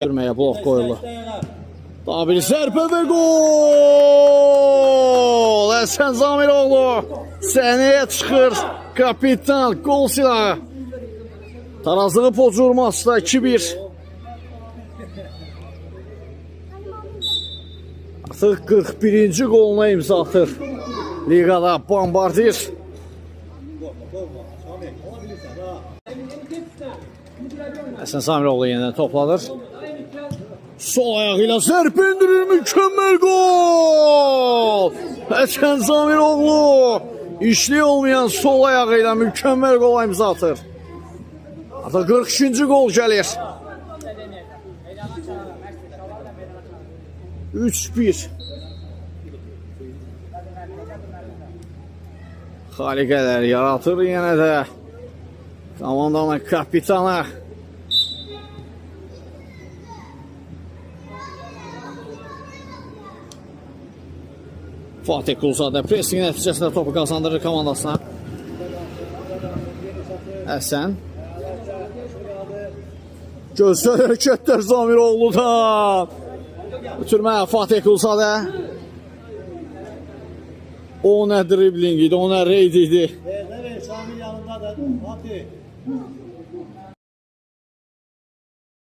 Görməyə blok qoyuldu. Daha bir zərbə və gol! Həsən Zamiroğlu səhnəyə çıxır. Kapitan gol silahı. Tarazlığı pozulması da 2-1. Artıq 41-ci qoluna imza atır. Liqada Bombardier. Həsən Zamiroğlu yenə topladır. Sol ayağıyla zərbə endirir, mükəmməl gol! Həsən Zamiroğlu işli olmayan sol ayağıyla mükəmməl qola imza atır. Artıq 42-ci gol gəlir. 3-1. Xaliqələr yaratır yenə də komandanın kapitanı. Fatih Quluzadə pressing nəticəsində topu qazandırır komandasına. Həsən. Gözəl hərəkətlər Zamiroğlu'dan. Ötürmə Fatih Quluzadə. O nə dribling idi, o nə reyd idi. Şamil yanındadır. Fatih.